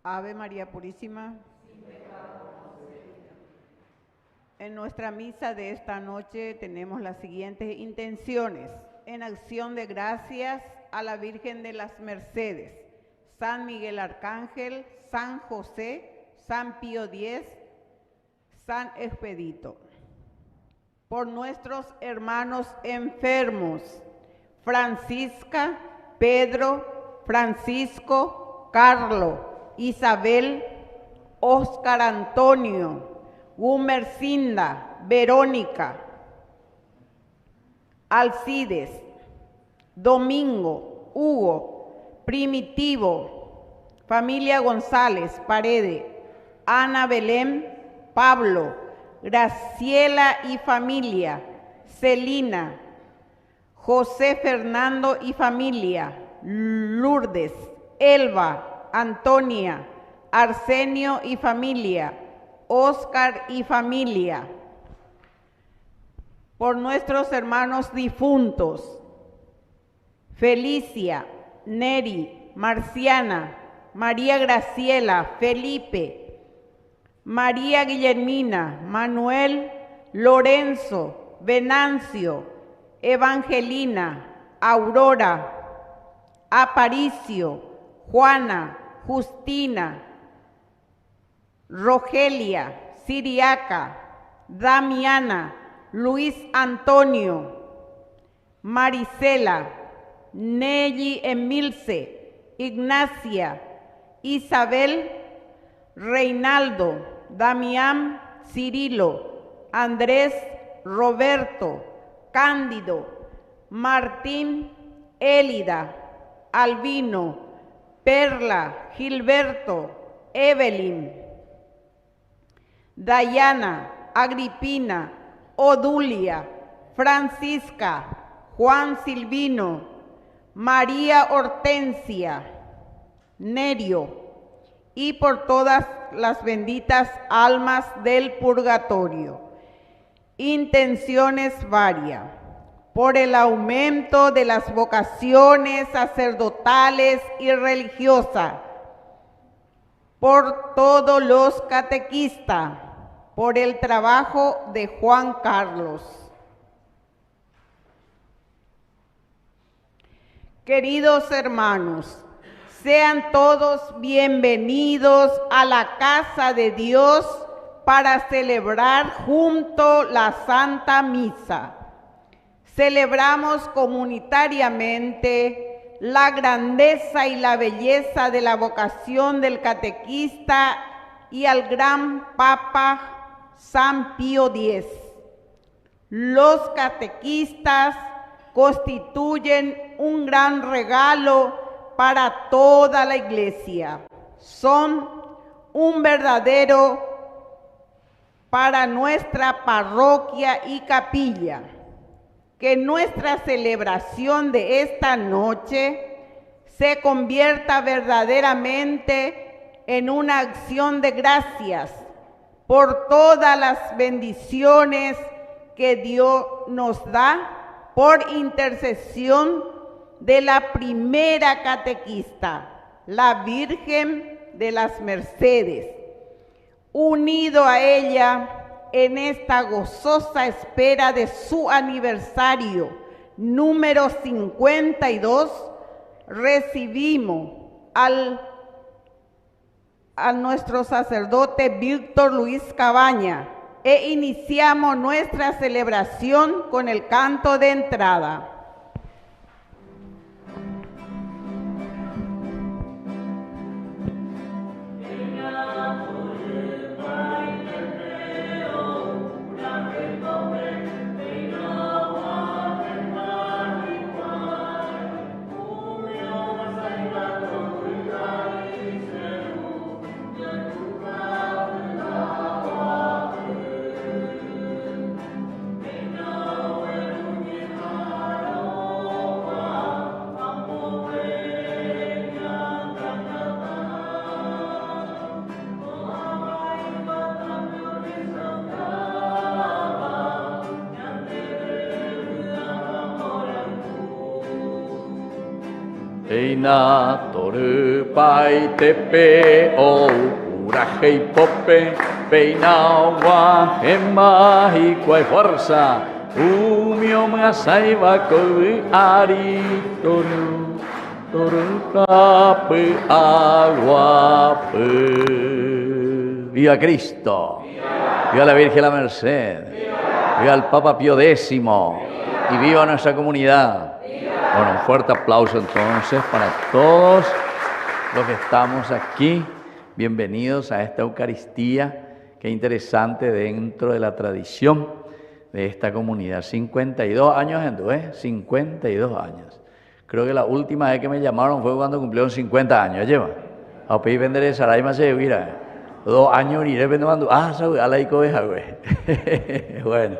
Ave María Purísima. En nuestra misa de esta noche tenemos las siguientes intenciones. En acción de gracias a la Virgen de las Mercedes, San Miguel Arcángel, San José, San Pío X, San Expedito. Por nuestros hermanos enfermos, Francisca, Pedro, Francisco, Carlos, Isabel, Óscar Antonio, Gumercinda, Verónica, Alcides, Domingo, Hugo, Primitivo, familia González, Paredes, Ana Belén, Pablo, Graciela y familia, Celina, José Fernando y familia, Lourdes, Elba, Antonia, Arsenio y familia, Óscar y familia. Por nuestros hermanos difuntos, Felicia, Neri, Marciana, María Graciela, Felipe, María Guillermina, Manuel, Lorenzo, Venancio, Evangelina, Aurora, Aparicio, Juana, Justina, Rogelia, Siriaca, Damiana, Luis Antonio, Marisela, Nelly Emilce, Ignacia, Isabel, Reinaldo, Damián, Cirilo, Andrés, Roberto, Cándido, Martín, Élida, Albino, Perla, Gilberto, Evelyn, Dayana, Agripina, Odulia, Francisca, Juan Silvino, María Hortensia, Nerio, y por todas las benditas almas del purgatorio. Intenciones varias. Por el aumento de las vocaciones sacerdotales y religiosas, por todos los catequistas, por el trabajo de Juan Carlos. Queridos hermanos, sean todos bienvenidos a la casa de Dios para celebrar junto la Santa Misa. Celebramos comunitariamente la grandeza y la belleza de la vocación del catequista y al gran Papa San Pío X. Los catequistas constituyen un gran regalo para toda la Iglesia. Son un verdadero para nuestra parroquia y capilla. Que nuestra celebración de esta noche se convierta verdaderamente en una acción de gracias por todas las bendiciones que Dios nos da por intercesión de la primera catequista, la Virgen de las Mercedes. Unido a ella en esta gozosa espera de su aniversario número 52, recibimos a nuestro sacerdote Víctor Luis Cabaña e iniciamos nuestra celebración con el canto de entrada. Eina toru pai tepe o urajei pope peinawa ema y cuai fuerza umio masai va coi ari toru kape agua pe. ¡Viva Cristo! ¡Viva la Virgen de la Merced! ¡Viva el Papa Pío X! ¡Y viva nuestra comunidad! Bueno, un fuerte aplauso entonces para todos los que estamos aquí. Bienvenidos a esta Eucaristía. Qué interesante dentro de la tradición de esta comunidad. 52 años en 52 años. Creo que la última vez que me llamaron fue cuando cumplieron 50 años. ¿Lleva? A pedir vender esa raima se vira. 2 años y de repente mandó. Bueno.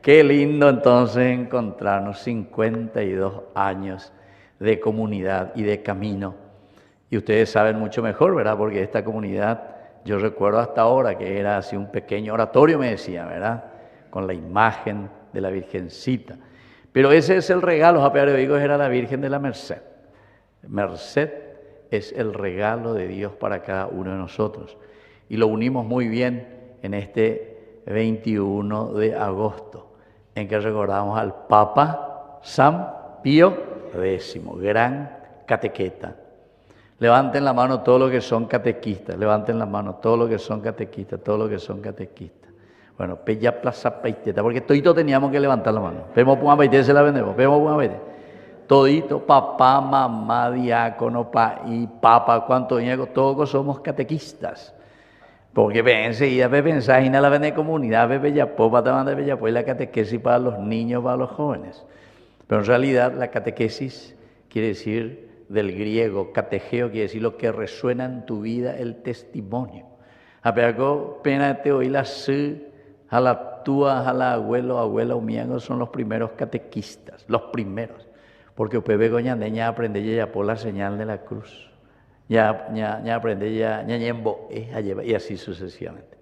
Qué lindo entonces encontrarnos 52 años de comunidad y de camino. Y ustedes saben mucho mejor, ¿verdad? Porque esta comunidad, yo recuerdo hasta ahora que era así un pequeño oratorio, me decía, ¿verdad? Con la imagen de la Virgencita. Pero ese es el regalo, era la Virgen de la Merced. Merced es el regalo de Dios para cada uno de nosotros. Y lo unimos muy bien en este 21 de agosto. En que recordamos al Papa San Pío X, gran catequeta. Levanten la mano todos los que son catequistas, levanten la mano todos los que son catequistas, todos los que son catequistas. Bueno, pella plaza paiteta, porque todito teníamos que levantar la mano. Vemos una paiteta, se la vendemos, vemos una paiteta. Todito, papá, mamá, diácono, y papa, cuánto niego, todos somos catequistas. Porque enseguida pensáis en la vende comunidad de Bellapó, para de Bellapó y la catequesis para los niños, para los jóvenes. Pero en realidad la catequesis quiere decir del griego, categeo quiere decir lo que resuena en tu vida, el testimonio. Apego pena te oí la su, a la tua, a la abuela o son los primeros catequistas, los primeros. Porque Upepe Goñandeña aprende ya por la señal de la cruz. Ya aprende, ya ñembo, y así sucesivamente.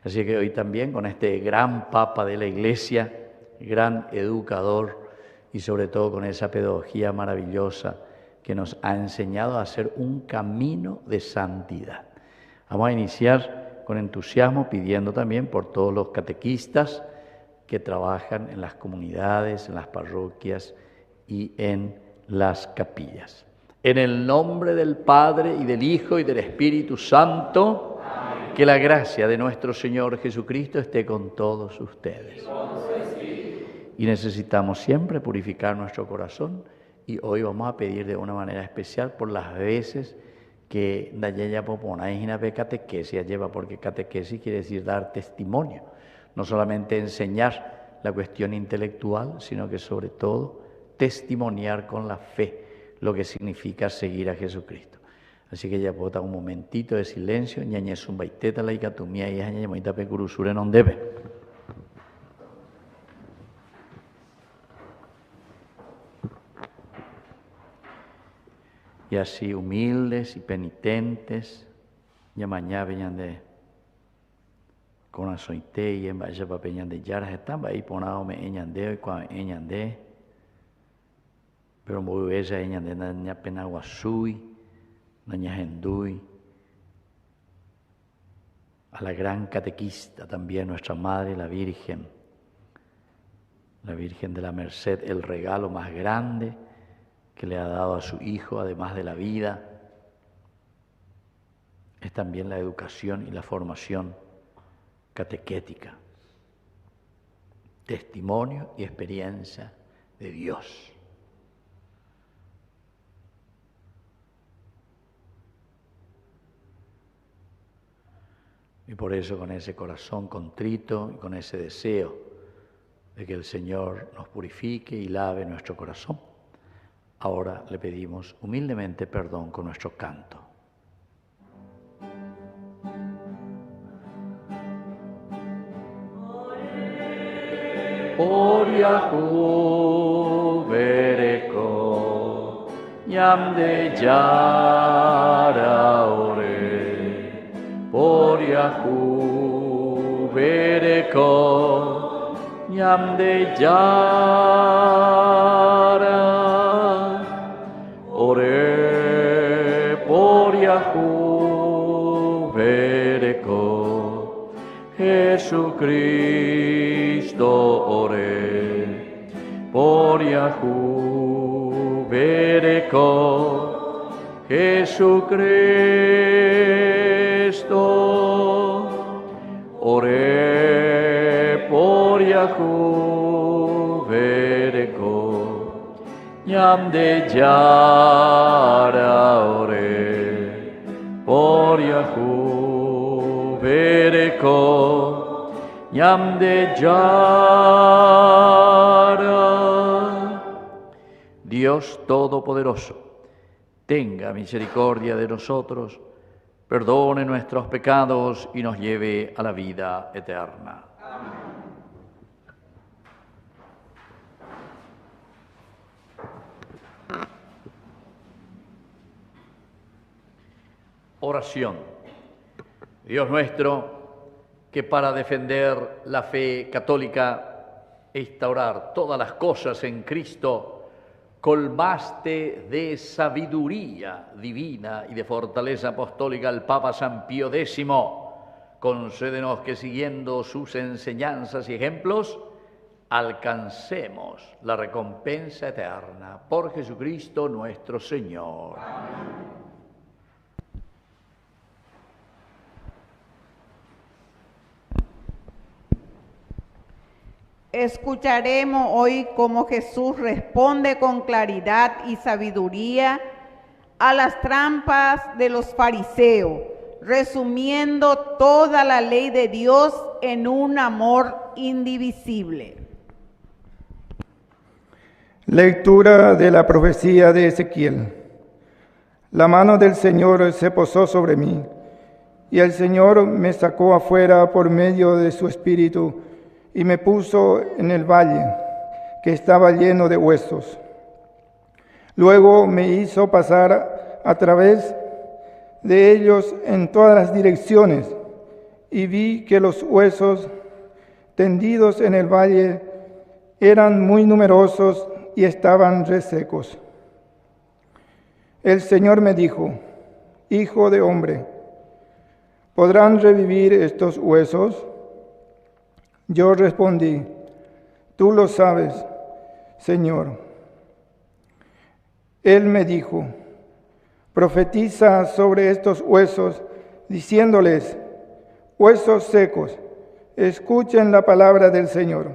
Así que hoy también con este gran Papa de la Iglesia, gran educador y sobre todo con esa pedagogía maravillosa que nos ha enseñado a hacer un camino de santidad. Vamos a iniciar con entusiasmo pidiendo también por todos los catequistas que trabajan en las comunidades, en las parroquias y en las capillas. En el nombre del Padre, y del Hijo, y del Espíritu Santo, amén. Que la gracia de nuestro Señor Jesucristo esté con todos ustedes. Y necesitamos siempre purificar nuestro corazón, y hoy vamos a pedir de una manera especial por las veces que Dayaya Popona es una catequesis lleva, porque catequesis quiere decir dar testimonio, no solamente enseñar la cuestión intelectual, sino que sobre todo testimoniar con la fe lo que significa seguir a Jesucristo. Así que ya puedo dar un momentito de silencio, ñañe zumbaiteta la icatumía y ñañe moita pecurusura non debe. Y así humildes y penitentes, ya mañana venían de con azoite y en vaya para peñan de yaras están ahí ponado me eñande y cuando eñande. Pero muy bella ella de naña penaguasui, naña hendui, a la gran catequista también, nuestra Madre, la Virgen de la Merced, el regalo más grande que le ha dado a su Hijo, además de la vida, es también la educación y la formación catequética, testimonio y experiencia de Dios. Y por eso con ese corazón contrito y con ese deseo de que el Señor nos purifique y lave nuestro corazón, ahora le pedimos humildemente perdón con nuestro canto. Oriahu vereko yamde yara ore Oriahu vereko yamde yara ore Jesucristo ore, por Yahu bereko, Jesucristo ore, por Yahu bereko, Yam de Yara ore, por Yahu bereko, Yam de Yara. Dios Todopoderoso, tenga misericordia de nosotros, perdone nuestros pecados y nos lleve a la vida eterna. Oración. Dios nuestro, que para defender la fe católica e instaurar todas las cosas en Cristo, colmaste de sabiduría divina y de fortaleza apostólica al Papa San Pío X, concédenos que siguiendo sus enseñanzas y ejemplos, alcancemos la recompensa eterna. Por Jesucristo nuestro Señor. Amén. Escucharemos hoy cómo Jesús responde con claridad y sabiduría a las trampas de los fariseos, resumiendo toda la ley de Dios en un amor indivisible. Lectura de la profecía de Ezequiel. La mano del Señor se posó sobre mí, y el Señor me sacó afuera por medio de su Espíritu, y me puso en el valle, que estaba lleno de huesos. Luego me hizo pasar a través de ellos en todas las direcciones, y vi que los huesos tendidos en el valle eran muy numerosos y estaban resecos. El Señor me dijo: Hijo de hombre, ¿podrán revivir estos huesos? Yo respondí: Tú lo sabes, Señor. Él me dijo: Profetiza sobre estos huesos, diciéndoles: Huesos secos, escuchen la palabra del Señor.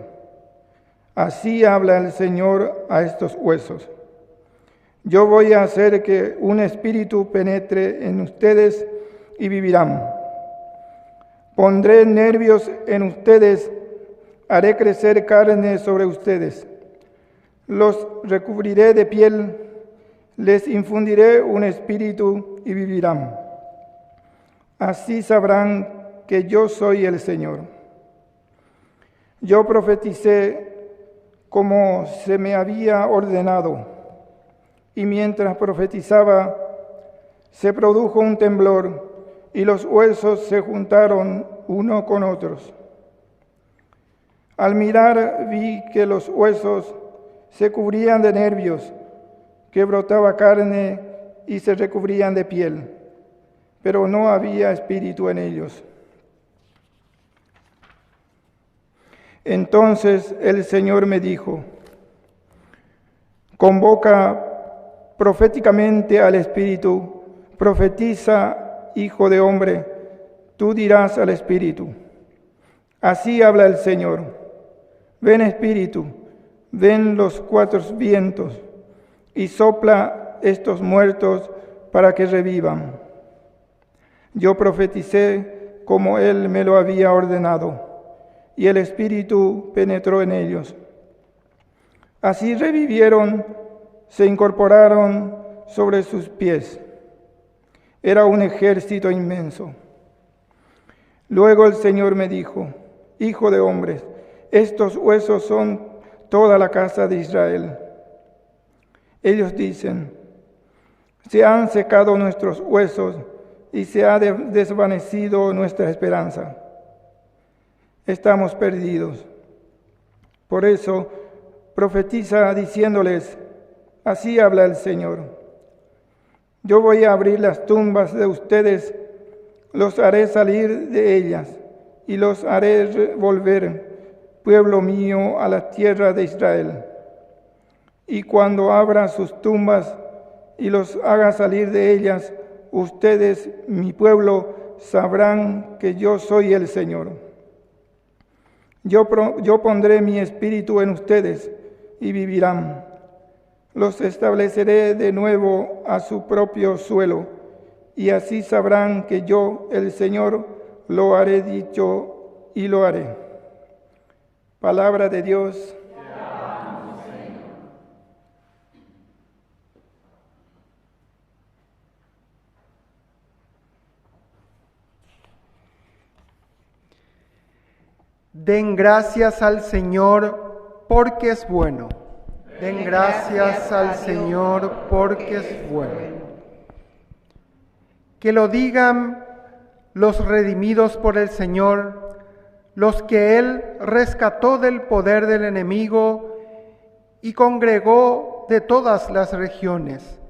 Así habla el Señor a estos huesos. Yo voy a hacer que un espíritu penetre en ustedes y vivirán. Pondré nervios en ustedes, haré crecer carne sobre ustedes. Los recubriré de piel, les infundiré un espíritu y vivirán. Así sabrán que yo soy el Señor. Yo profeticé como se me había ordenado, y mientras profetizaba, se produjo un temblor, y los huesos se juntaron uno con otros. Al mirar vi que los huesos se cubrían de nervios, que brotaba carne y se recubrían de piel, pero no había espíritu en ellos. Entonces el Señor me dijo: Convoca proféticamente al espíritu, profetiza, hijo de hombre, tú dirás al espíritu: Así habla el Señor. Ven espíritu, ven los cuatro vientos, y sopla estos muertos para que revivan. Yo profeticé como Él me lo había ordenado, y el Espíritu penetró en ellos. Así revivieron, se incorporaron sobre sus pies. Era un ejército inmenso. Luego el Señor me dijo: Hijo de hombres, estos huesos son toda la casa de Israel. Ellos dicen: se han secado nuestros huesos y se ha desvanecido nuestra esperanza. Estamos perdidos. Por eso profetiza diciéndoles: así habla el Señor. Yo voy a abrir las tumbas de ustedes, los haré salir de ellas y los haré volver, pueblo mío, a la tierra de Israel. Y cuando abra sus tumbas y los haga salir de ellas, ustedes, mi pueblo, sabrán que yo soy el Señor. Yo pondré mi espíritu en ustedes y vivirán. Los estableceré de nuevo a su propio suelo, y así sabrán que yo, el Señor, lo haré dicho y lo haré. Palabra de Dios. Den gracias al Señor porque es bueno. Den gracias al Señor porque es bueno. Que lo digan los redimidos por el Señor, los que Él rescató del poder del enemigo y congregó de todas las regiones,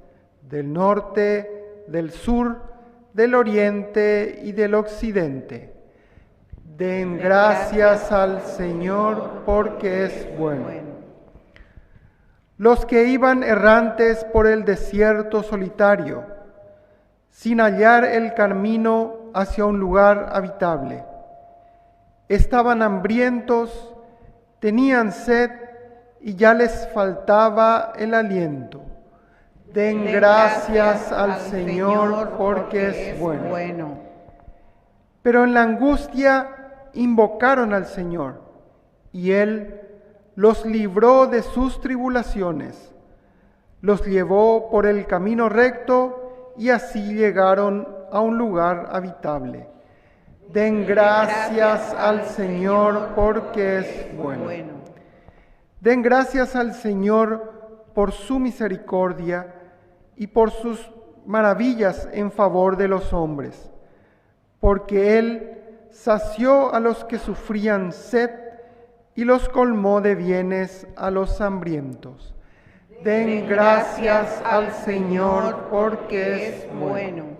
del norte, del sur, del oriente y del occidente. Den gracias al Señor porque es bueno. Los que iban errantes por el desierto solitario, sin hallar el camino hacia un lugar habitable, estaban hambrientos, tenían sed y ya les faltaba el aliento. Den gracias al Señor porque es bueno. Pero en la angustia invocaron al Señor, y Él los libró de sus tribulaciones, los llevó por el camino recto, y así llegaron a un lugar habitable. Den gracias al Señor porque es bueno. Den gracias al Señor por su misericordia y por sus maravillas en favor de los hombres, porque Él sació a los que sufrían sed y los colmó de bienes a los hambrientos. Den gracias al Señor porque es bueno.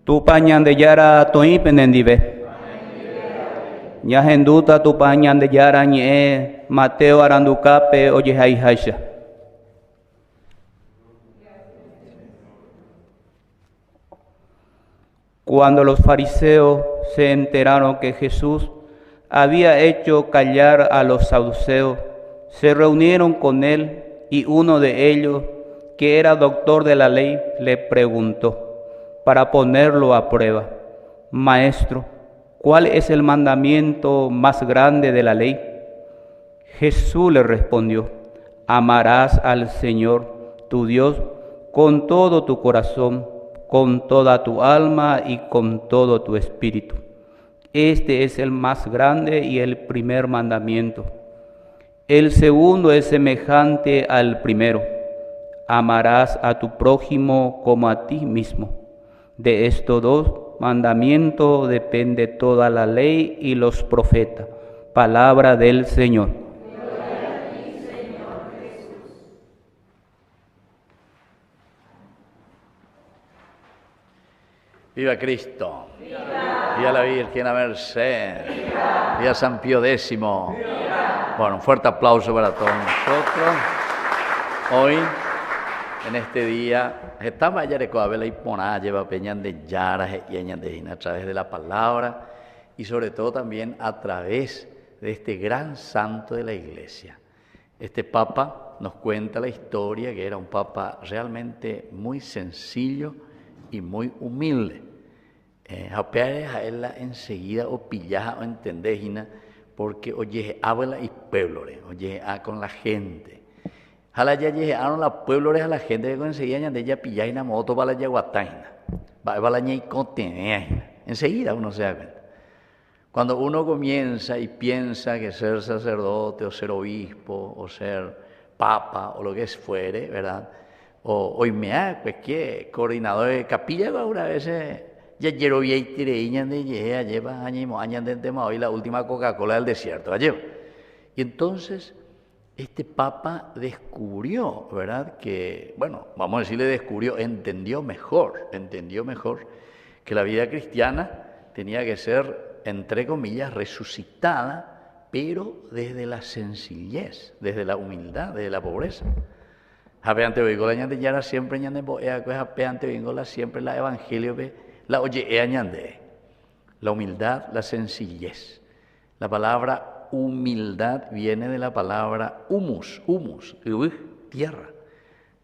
Tu pañan de yara toi penendive. Ñahenduta tu pañan de yara ñe Mateo aranducape oye haisha. Cuando los fariseos se enteraron que Jesús había hecho callar a los saduceos, se reunieron con él y uno de ellos, que era doctor de la ley, le preguntó, para ponerlo a prueba: Maestro, ¿cuál es el mandamiento más grande de la ley? Jesús le respondió: amarás al Señor, tu Dios, con todo tu corazón, con toda tu alma y con todo tu espíritu. Este es el más grande y el primer mandamiento. El segundo es semejante al primero: amarás a tu prójimo como a ti mismo. De estos dos mandamientos depende toda la ley y los profetas. Palabra del Señor. Gloria a ti, Señor Jesús. ¡Viva Cristo! ¡Viva la Virgen a Merced! ¡Viva San Pío X! Bueno, un fuerte aplauso para todos nosotros. Hoy, en este día, estamos allá de Coabela y Poná, lleva peñan de Yara y a través de la palabra y sobre todo también a través de este gran santo de la Iglesia. Este Papa nos cuenta la historia que era un Papa realmente muy sencillo y muy humilde. A él enseguida o pillaja o entendés, porque oye, habla y pueblo, oye, con la gente. Jala ya llegaron los pueblos a la gente que conseguía de ella pillar y moto para la yaguataina. Va la ña y enseguida uno se da cuenta. Cuando uno comienza y piensa que ser sacerdote o ser obispo o ser papa o lo que fuere, ¿verdad? O hoy pues que coordinador de capilla, alguna vez ya quiero ver y tiré de lleva años de tema hoy la última Coca-Cola del desierto, lleva. Y entonces este papa descubrió, ¿verdad? Que, bueno, vamos a decirle descubrió, entendió mejor que la vida cristiana tenía que ser, entre comillas, resucitada, pero desde la sencillez, desde la humildad, desde la pobreza. Apeante oigo la yara siempre ñande boea, pues apeante oigo siempre la evangelio la oye añande. La humildad, la sencillez. La palabra humildad viene de la palabra humus, tierra.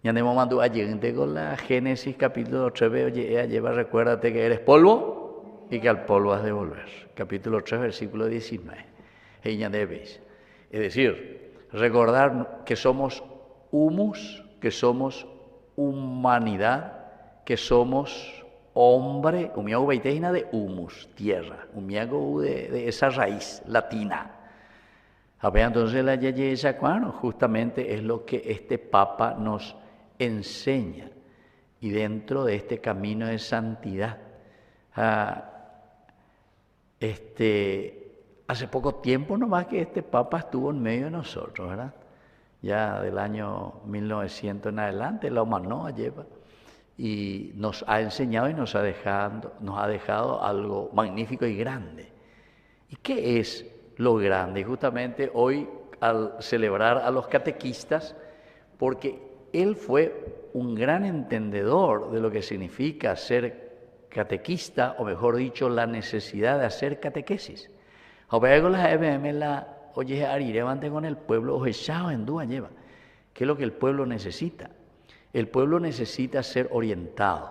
Ñande momento allí con la Génesis capítulo 3, oye lleva, recuérdate que eres polvo y que al polvo has de volver. Capítulo 3, versículo 19. Es decir, recordar que somos humus, que somos humanidad, que somos hombre, umiago beiteina de humus, tierra, umiago de esa raíz latina. A ver, entonces la yeye bueno, justamente es lo que este Papa nos enseña. Y dentro de este camino de santidad, hace poco tiempo nomás que este Papa estuvo en medio de nosotros, ¿verdad? Ya del año 1900 en adelante, la humanó lleva y nos ha enseñado y nos ha dejado algo magnífico y grande. ¿Y qué es lo grande? Justamente hoy, al celebrar a los catequistas, porque él fue un gran entendedor de lo que significa ser catequista, o mejor dicho, la necesidad de hacer catequesis. Oye, arirevante con el pueblo, ojechado en duda lleva. ¿Qué es lo que el pueblo necesita? El pueblo necesita ser orientado.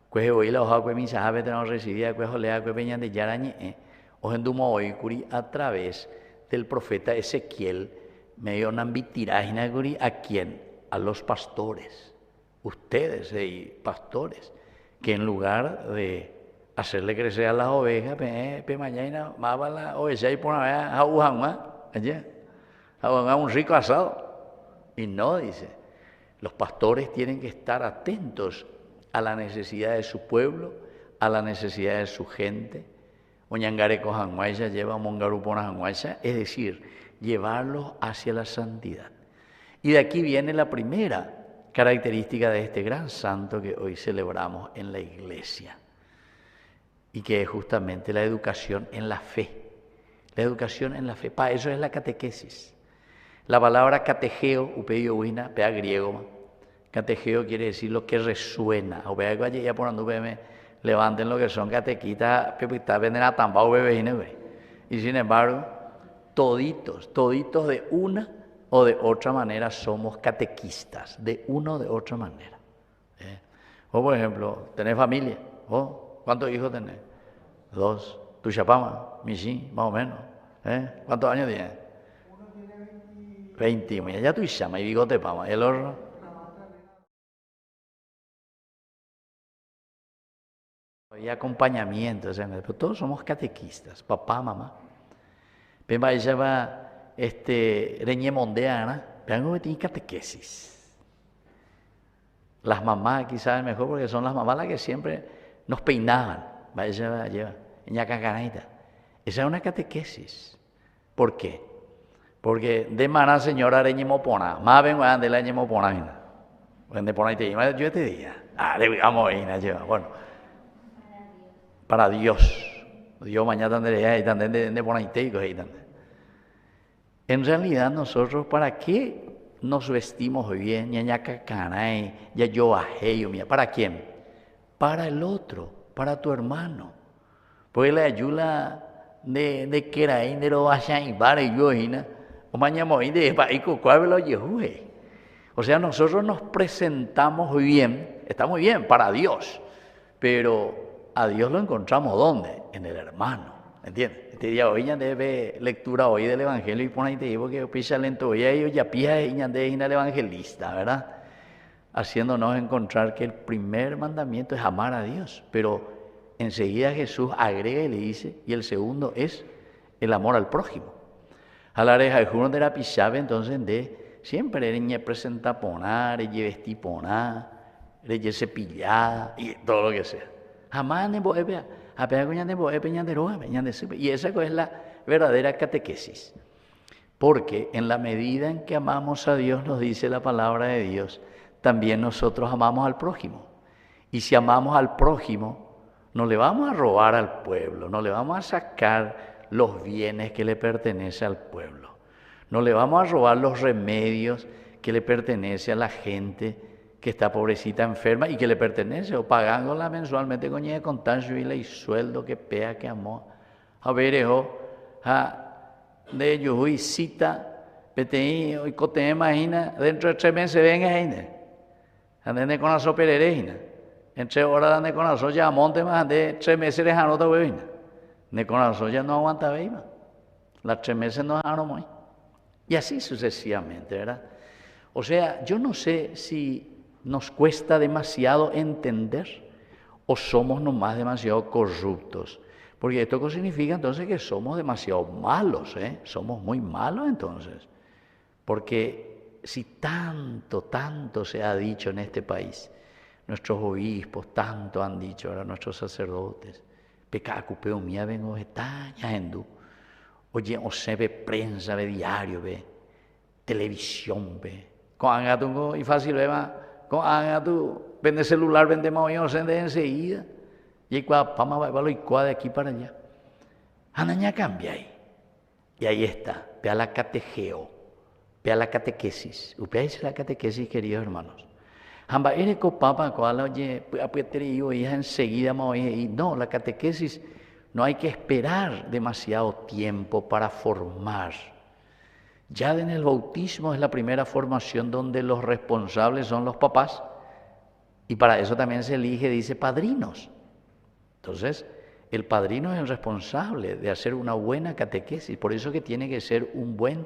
Pues hoy la hoja que mi sabe tenemos recibida, pues olea que venían de Yarañe, ojendumo hoy curi a través del profeta Ezequiel, medio nambitirajina curi, ¿a quién? A los pastores. Ustedes, pastores, que en lugar de hacerle crecer a las ovejas, mañana maba la oveja y pone a un rico asado. Y no, dice, los pastores tienen que estar atentos a la necesidad de su pueblo, a la necesidad de su gente. Oñangareco Janguaya lleva a Mongarupona Janguaya, es decir, llevarlos hacia la santidad. Y de aquí viene la primera característica de este gran santo que hoy celebramos en la iglesia. Y que es justamente la educación en la fe. La educación en la fe. Para eso es la catequesis. La palabra catejeo, upedio uina, pea griego. Catejeo quiere decir lo que resuena. O pea que ya por andu levanten lo que son catequitas, pepita venden a tambao bebé. Y sin embargo, toditos de una o de otra manera somos catequistas, de una o de otra manera. O por ejemplo, ¿tenés familia? ¿Cuántos hijos tenés? 2. ¿Tu chapama? Michi, más o menos. ¿Cuántos años tienes? Uno tiene 20. Mira, ya tu chama y bigote pama. ¿El otro? Y acompañamiento, o sea, pero todos somos catequistas, papá, mamá. Pemba ella va, reñe mondeana, pero tiene catequesis. Las mamás aquí saben mejor porque son las mamás las que siempre nos peinaban. Esa es una catequesis. ¿Por qué? Porque de mana señora reñe mopona, más vengo de la reñe mopona. Cuando pone te llama yo te día. Vamos a lleva. Bueno, para Dios. Dios mañana tendré y también de ponaite y en realidad nosotros, ¿para qué nos vestimos bien? Ya yo ¿para quién? Para el otro, para tu hermano. Pues la ayuda de que era de lo vaya y para yo o mañana de paico cuál yehue. O sea, nosotros nos presentamos bien, está muy bien para Dios, pero a Dios lo encontramos ¿dónde? En el hermano, ¿entiendes? Este día hoy ya debe lectura hoy del Evangelio y pone ahí te digo que pisa lento hoy ellos ya pisa y de el evangelista, ¿verdad? Haciéndonos encontrar que el primer mandamiento es amar a Dios, pero enseguida Jesús agrega y le dice, y el segundo es el amor al prójimo. A la oreja de Juno de la Pichabe, entonces, de siempre eres presentaponar, eres vestiponar, eres cepillada y todo lo que sea. Jamás y esa es la verdadera catequesis. Porque en la medida en que amamos a Dios, nos dice la palabra de Dios, también nosotros amamos al prójimo. Y si amamos al prójimo, no le vamos a robar al pueblo, no le vamos a sacar los bienes que le pertenecen al pueblo, no le vamos a robar los remedios que le pertenecen a la gente que está pobrecita, enferma y que le pertenece, o pagándola mensualmente con ella con tan y sueldo que pea que amó. A ver, de ellos y cita, PTI, hoy cote imagina, dentro de 3 meses venga ahí, ande con la sopererejina, en 3 horas ande con la soya a monte más, de 3 meses les anota huevina, de con la soya no aguanta veima, las 3 meses no dejaron muy, y así sucesivamente, ¿verdad? O sea, yo no sé si nos cuesta demasiado entender o somos nomás demasiado corruptos. Porque esto significa entonces que somos demasiado malos, somos muy malos entonces. Porque si tanto se ha dicho en este país, nuestros obispos tanto han dicho, ahora nuestros sacerdotes, pecacupeo mía vengo estaña hindú, oye, o se ve prensa, ve diario, ve televisión, ve, con angatungo y fácil ve más, con angatu, vende celular, vende maoyo, se de enseguida. Y pama va de aquí para allá. Anaña cambia ahí. Y ahí está. Vea la catejeo. Vea la catequesis. Usted dice la catequesis, queridos hermanos. Hamba eres copapa, cual oye, hija enseguida y no, la catequesis no hay que esperar demasiado tiempo para formar. Ya en el bautismo es la primera formación donde los responsables son los papás. Y para eso también se elige, dice, padrinos. Entonces, el padrino es el responsable de hacer una buena catequesis, por eso que tiene que ser un buen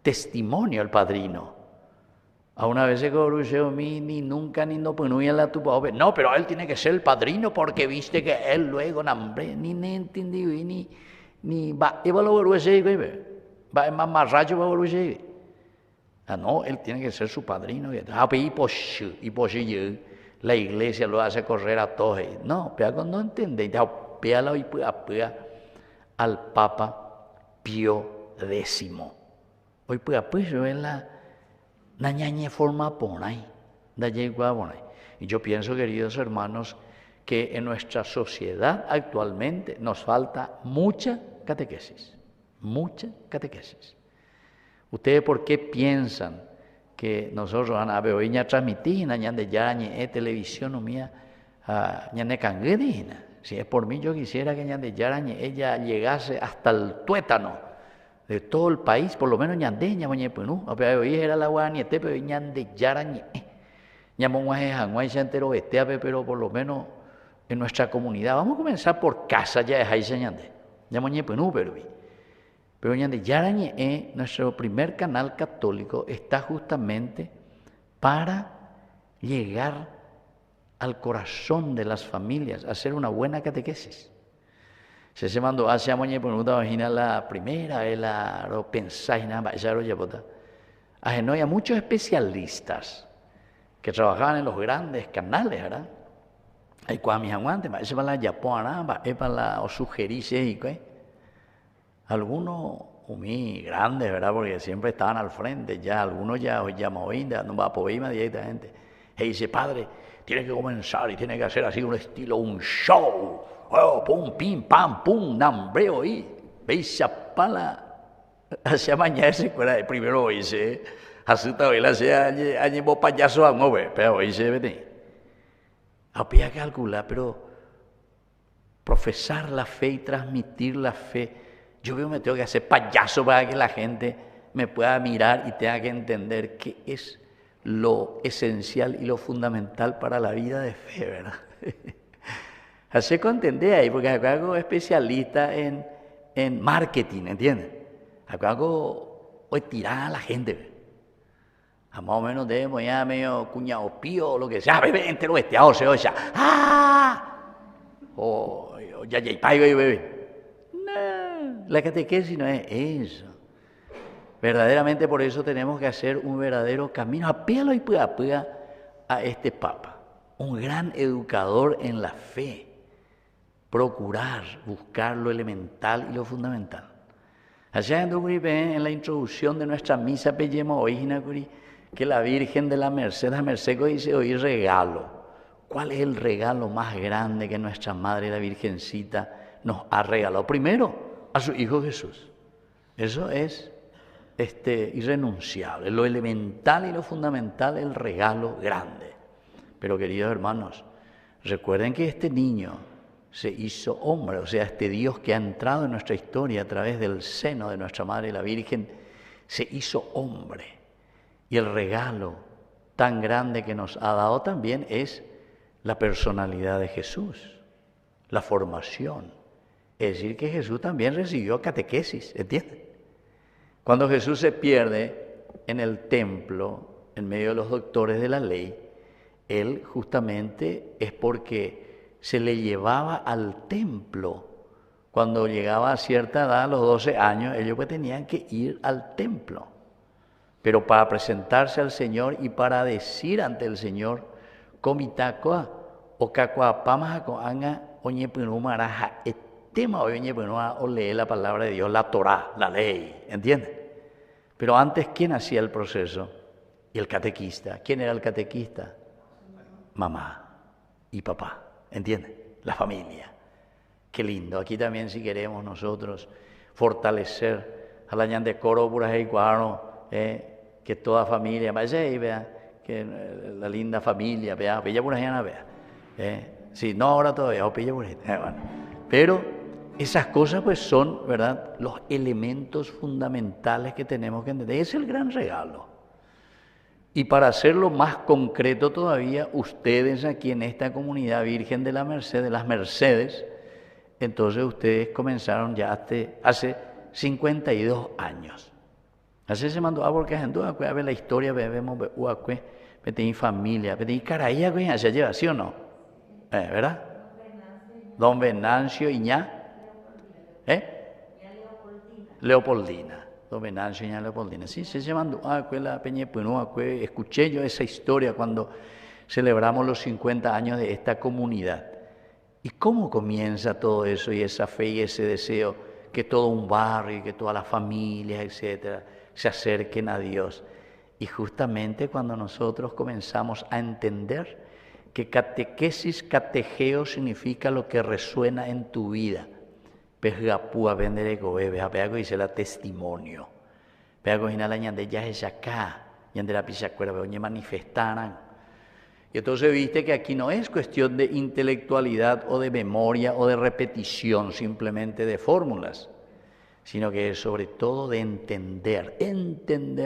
testimonio el padrino. A una vez se corrió ni nunca ni no ponía la tupa. No, pero él tiene que ser el padrino porque viste que él luego nambre ni entendí ni va va más marracho va a no, él tiene que ser su padrino. Y la iglesia lo hace correr a todos. No, pero no entiende. Péalo y al Papa Pío X. Hoy pues yo en la ñañe forma ponay, y yo pienso, queridos hermanos, que en nuestra sociedad actualmente nos falta mucha catequesis. ¿Ustedes por qué piensan que nosotros a ver transmitir de ya televisión o mía si es por mí yo quisiera que ella llegase hasta el tuétano de todo el país, por lo menos era la guaniete pero pero por lo menos en nuestra comunidad vamos a comenzar por casa ya es ahí pero nuestro primer canal católico está justamente para llegar al corazón de las familias, hacer una buena catequesis. Se mandó hacia la primera, lo pensáis nada, ya lo llevó. Hay muchos especialistas que trabajaban en los grandes canales, ¿verdad? Hay cuamis aguantes, ese para la Japón, es para la sugerirse, algunos muy grandes, ¿verdad? Porque siempre estaban al frente, ya algunos ya movían, no va a poder más directamente. Y dice, padre, tiene que comenzar y tiene que hacer así un estilo, un show. Oh, pum, pim, pam, pum, nambreo y veis pala. Hacia mañana se cuela primero dice, hasta hoy la sea allí vos payaso a mover, pero hoy se ve. Había que calcular, pero profesar la fe y transmitir la fe. Yo me tengo que hacer payaso para que la gente me pueda mirar y tenga que entender qué es lo esencial y lo fundamental para la vida de fe, ¿verdad? Así que entendé ahí, porque acá hago especialista en marketing, ¿entiendes? Acá hago tirar a la gente. A más o menos debemos ya medio cuñado pío o lo que sea, bebé entero esteado, o sea, ¡ah! o ya bebé. No, la catequesis no es eso. Verdaderamente por eso tenemos que hacer un verdadero camino a pelo y puya a este Papa, un gran educador en la fe. Procurar, buscar lo elemental y lo fundamental. Allá en la introducción de nuestra misa pellemos hoy que la Virgen de la Merced dice hoy regalo. ¿Cuál es el regalo más grande que nuestra Madre la Virgencita nos ha regalado? Primero, a su Hijo Jesús. Eso es irrenunciable, lo elemental y lo fundamental, el regalo grande. Pero queridos hermanos, recuerden que este niño se hizo hombre, o sea, este Dios que ha entrado en nuestra historia a través del seno de nuestra Madre la Virgen, se hizo hombre. Y el regalo tan grande que nos ha dado también es la personalidad de Jesús, la formación. Es decir, que Jesús también recibió catequesis, ¿entienden? Cuando Jesús se pierde en el templo, en medio de los doctores de la ley, Él justamente es porque se le llevaba al templo. Cuando llegaba a cierta edad, a los 12 años, ellos pues tenían que ir al templo. Pero para presentarse al Señor y para decir ante el Señor, comitacoa o cacuapamajaco anga oñepinumaraja etema oñepinuma o lee la palabra de Dios, la Torá, la ley, ¿entienden? Pero antes, ¿quién hacía el proceso? Y el catequista. ¿Quién era el catequista? Mamá y papá. ¿Entienden? La familia. Qué lindo. Aquí también si queremos nosotros fortalecer a la ñande coro pura y cuaro, que toda familia vaya y vea que la linda familia, vea, pilla pura y vea. Sí, no ahora todavía, o pilla pura bueno. Pero esas cosas pues son, ¿verdad?, los elementos fundamentales que tenemos que entender. Es el gran regalo. Y para hacerlo más concreto todavía, ustedes aquí en esta comunidad Virgen de la Merced, de las Mercedes, entonces ustedes comenzaron ya hace 52 años. Así se mandó a porque a ver la historia, vemos tenéis familia, tenéis caraía, se lleva, ¿sí o no? ¿Verdad? Don Venancio Iñá, Leopoldina. Don Venancio y Leopoldina. Sí, se llaman la Peñepinúa. Escuché yo esa historia cuando celebramos los 50 años de esta comunidad. ¿Y cómo comienza todo eso y esa fe y ese deseo que todo un barrio y que todas las familias, etcétera, se acerquen a Dios? Y justamente cuando nosotros comenzamos a entender que catequesis, catejeo significa lo que resuena en tu vida. Pesgapúa vendere gobe, apeago dice la testimonio. Peago hina la ñande ya es acá, ñande la pisacuera, oñe manifestaran. Y entonces viste que aquí no es cuestión de intelectualidad o de memoria o de repetición simplemente de fórmulas, sino que es sobre todo de entender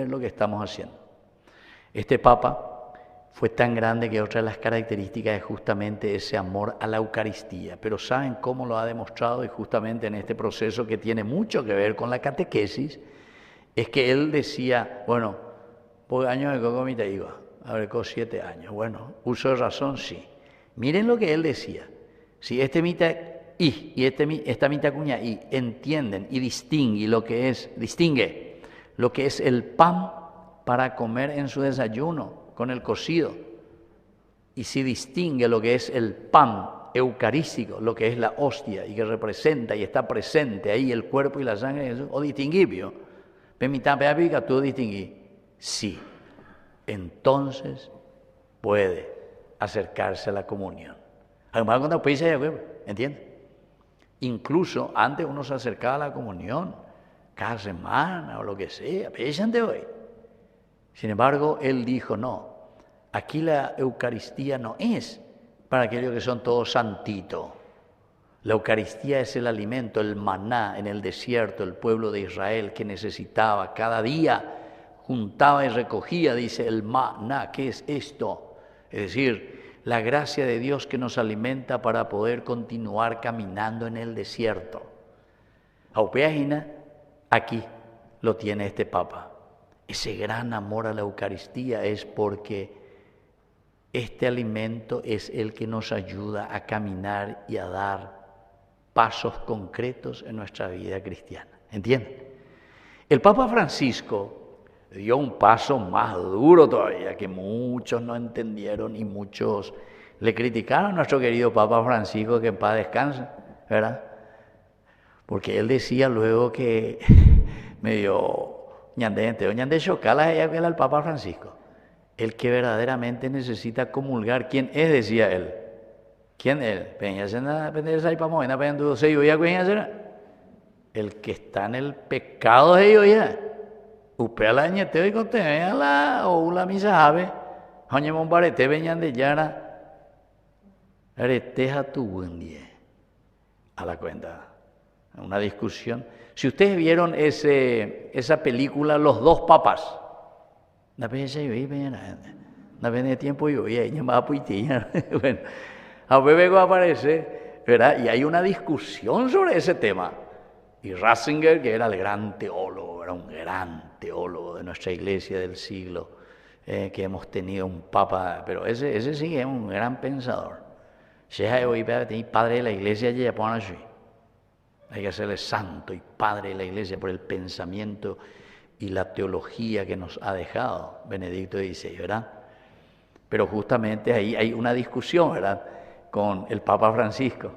lo que estamos haciendo. Este Papa fue tan grande que otra de las características es justamente ese amor a la Eucaristía. Pero ¿saben cómo lo ha demostrado? Y justamente en este proceso que tiene mucho que ver con la catequesis, es que él decía, bueno, por años de cocomita iba, a ver, con 7 años. Bueno, uso de razón, sí. Miren lo que él decía. Si esta mitad esta mitad cuña y entienden y distingue lo que es el pan para comer en su desayuno, con el cocido, y si distingue lo que es el pan eucarístico, lo que es la hostia y que representa y está presente ahí el cuerpo y la sangre de Jesús, o distinguibio, tú distinguí, sí, entonces puede acercarse a la comunión. Además, cuando ¿entiendes? Incluso antes uno se acercaba a la comunión, cada semana o lo que sea, de hoy. Sin embargo, él dijo, no, aquí la Eucaristía no es para aquellos que son todos santitos. La Eucaristía es el alimento, el maná en el desierto, el pueblo de Israel que necesitaba cada día, juntaba y recogía, dice el maná, ¿qué es esto? Es decir, la gracia de Dios que nos alimenta para poder continuar caminando en el desierto. Aupeagina, aquí lo tiene este Papa. Ese gran amor a la Eucaristía es porque este alimento es el que nos ayuda a caminar y a dar pasos concretos en nuestra vida cristiana. ¿Entienden? El Papa Francisco dio un paso más duro todavía, que muchos no entendieron y muchos le criticaron a nuestro querido Papa Francisco, que en paz descanse, ¿verdad? Porque él decía luego que medio ñande chocala ella que era el Papa Francisco. El que verdaderamente necesita comulgar, ¿quién es? Decía él. ¿Quién es? El que está en el pecado de ellos ya. Upea la ñeteo y contemea la o la misa ave. Oñe monbarete veñan de yara. Areteja tu buen día. A la cuenta. Una discusión. Si ustedes vieron esa película, Los dos papas. Una vez de tiempo yo y ella me va a puitear. Bueno, a luego aparece, ¿verdad? Y hay una discusión sobre ese tema. Y Ratzinger, que era el gran teólogo, era un gran teólogo de nuestra iglesia del siglo, que hemos tenido un papa, pero ese sí es un gran pensador. Padre de la iglesia, hay que hacerle santo y padre de la iglesia por el pensamiento y la teología que nos ha dejado Benedicto XVI, ¿verdad? Pero justamente ahí hay una discusión, ¿verdad?, con el Papa Francisco,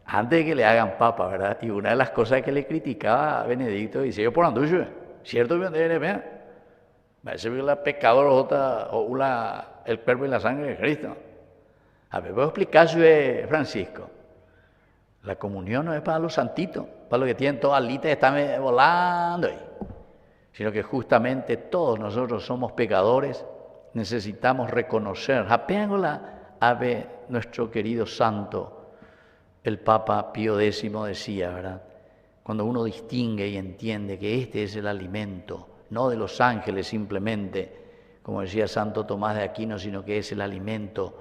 antes de que le hagan papa, ¿verdad? Y una de las cosas que le criticaba a Benedicto XVI por anducho, ¿cierto? Parece que la pecador o el cuerpo y la sangre de Cristo. A ver, voy a explicar, Francisco. La comunión no es para los santitos, para los que tienen todas alitas y están volando ahí, sino que justamente todos nosotros somos pecadores, necesitamos reconocer. Nuestro querido santo, el Papa Pío X decía, ¿verdad? Cuando uno distingue y entiende que este es el alimento, no de los ángeles simplemente, como decía Santo Tomás de Aquino, sino que es el alimento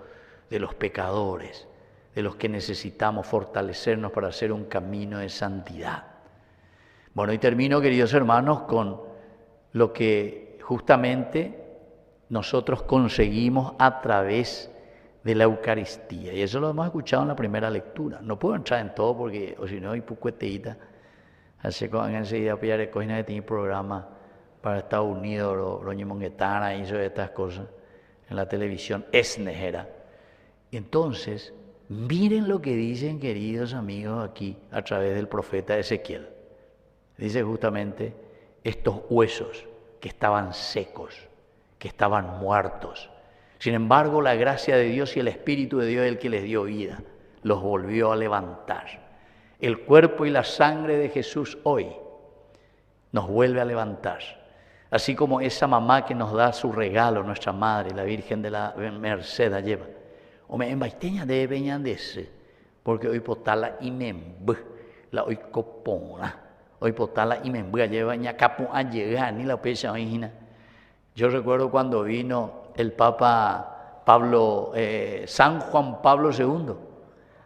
de los pecadores, de los que necesitamos fortalecernos para hacer un camino de santidad. Bueno, y termino, queridos hermanos, con lo que justamente nosotros conseguimos a través de la Eucaristía. Y eso lo hemos escuchado en la primera lectura. No puedo entrar en todo porque, o si no, hay pucueteíta. Así que enseguida pillaré cosas de tener programa para Estados Unidos, Roñi Monguetana hizo estas cosas en la televisión, esnejera. Entonces, miren lo que dicen, queridos amigos, aquí a través del profeta Ezequiel. Dice justamente estos huesos que estaban secos, que estaban muertos. Sin embargo, la gracia de Dios y el Espíritu de Dios es el que les dio vida, los volvió a levantar. El cuerpo y la sangre de Jesús hoy nos vuelve a levantar. Así como esa mamá que nos da su regalo, nuestra madre, la Virgen de la Merced, la lleva. O me embaiteña de beñandese, porque hoy potala y membu, la hoy copona, hoy potala y membu, lleva ña capo a llegar, ni la pecha origina. Yo recuerdo cuando vino el Papa San Juan Pablo II,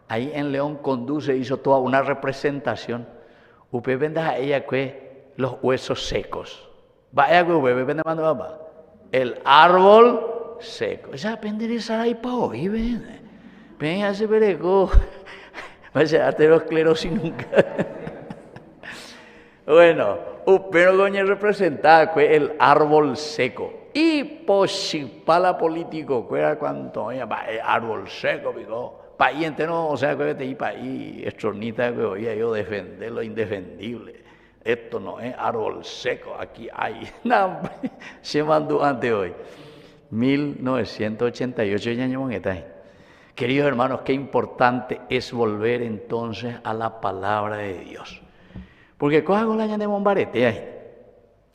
ahí en León Conduce hizo toda una representación. Usted vende a ella que los huesos secos. Vaya que usted vende mando papá. El árbol seco. Esa pendereza ahí para hoy, ven. Ven a ese pereco. Va a ser arteriosclerosis nunca. Bueno, pero coño representaba que el árbol seco. Y posipala político, que era cuanto, el árbol seco, pico. País entero, o sea, que te país estronita que oía yo defender lo indefendible. Esto no es árbol seco, aquí hay. No, se mandó antes hoy. 1988 ya llevamos ahí. Queridos hermanos, qué importante es volver entonces a la palabra de Dios. Porque coja con la llana de Mombarete ahí.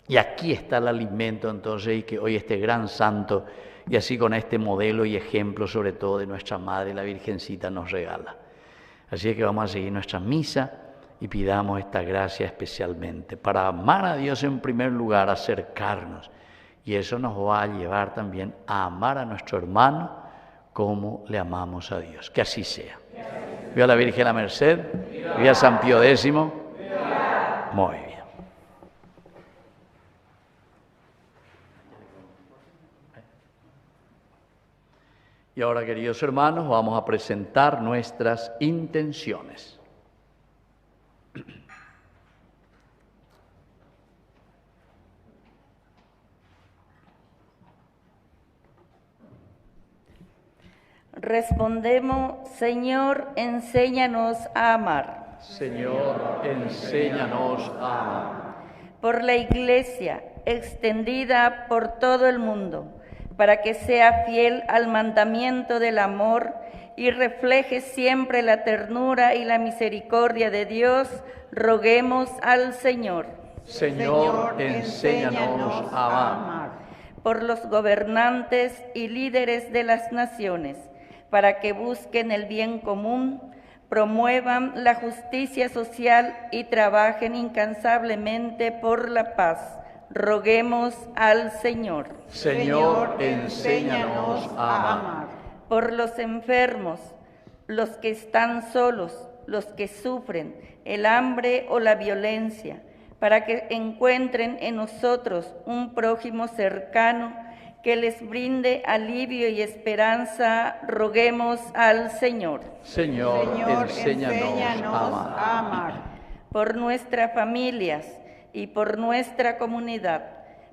Y aquí está el alimento entonces, y que hoy este gran santo, y así con este modelo y ejemplo sobre todo de nuestra Madre, la Virgencita, nos regala. Así es que vamos a seguir nuestra misa y pidamos esta gracia especialmente para amar a Dios en primer lugar, acercarnos. Y eso nos va a llevar también a amar a nuestro hermano como le amamos a Dios. Que así sea. Viva la Virgen la Merced, viva San Pío X. Muy bien. Y ahora, queridos hermanos, vamos a presentar nuestras intenciones. Respondemos, Señor, enséñanos a amar. Señor, enséñanos a amar. Por la Iglesia, extendida por todo el mundo, para que sea fiel al mandamiento del amor y refleje siempre la ternura y la misericordia de Dios, roguemos al Señor. Señor, enséñanos a amar. Por los gobernantes y líderes de las naciones, para que busquen el bien común, promuevan la justicia social y trabajen incansablemente por la paz. Roguemos al Señor. Señor, enséñanos a amar. Por los enfermos, los que están solos, los que sufren el hambre o la violencia, para que encuentren en nosotros un prójimo cercano que les brinde alivio y esperanza, roguemos al Señor. Señor, enséñanos a amar. Por nuestras familias y por nuestra comunidad,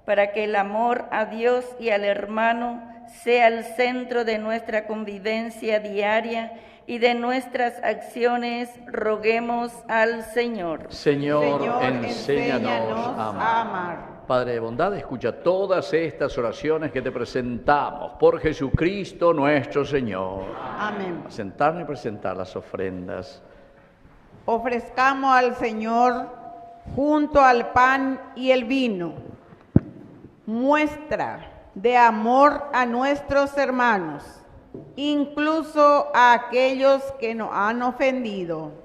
para que el amor a Dios y al hermano sea el centro de nuestra convivencia diaria y de nuestras acciones, roguemos al Señor. Señor, enséñanos a amar. Padre de bondad, escucha todas estas oraciones que te presentamos por Jesucristo nuestro Señor. Amén. A sentarnos y presentar las ofrendas. Ofrezcamos al Señor junto al pan y el vino, muestra de amor a nuestros hermanos, incluso a aquellos que nos han ofendido.